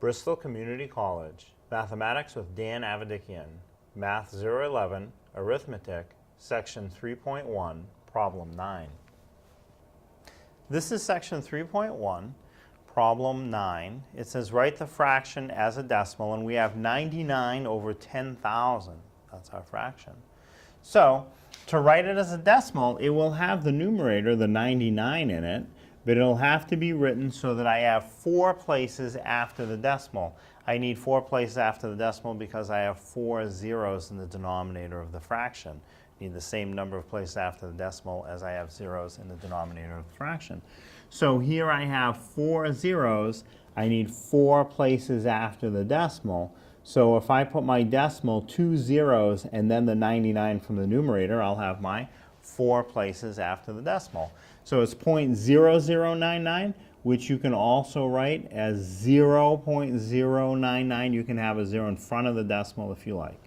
Bristol Community College, Mathematics with Dan Avedikian, Math 011, Arithmetic, Section 3.1, Problem 9. This is Section 3.1, Problem 9. It says write the fraction as a decimal, and we have 99 over 10,000. That's our fraction. So, to write it as a decimal, it will have the numerator, the 99, in it, but it'll have to be written so that I have 4 places after the decimal. I need 4 places after the decimal because I have 4 zeros in the denominator of the fraction. I need the same number of places after the decimal as I have zeros in the denominator of the fraction. So here I have 4 zeros. I need 4 places after the decimal. So if I put my decimal 2 zeros and then the 99 from the numerator, I'll have my 4 places after the decimal. So it's 0.0099, which you can also write as 0.099. You can have a 0 in front of the decimal if you like.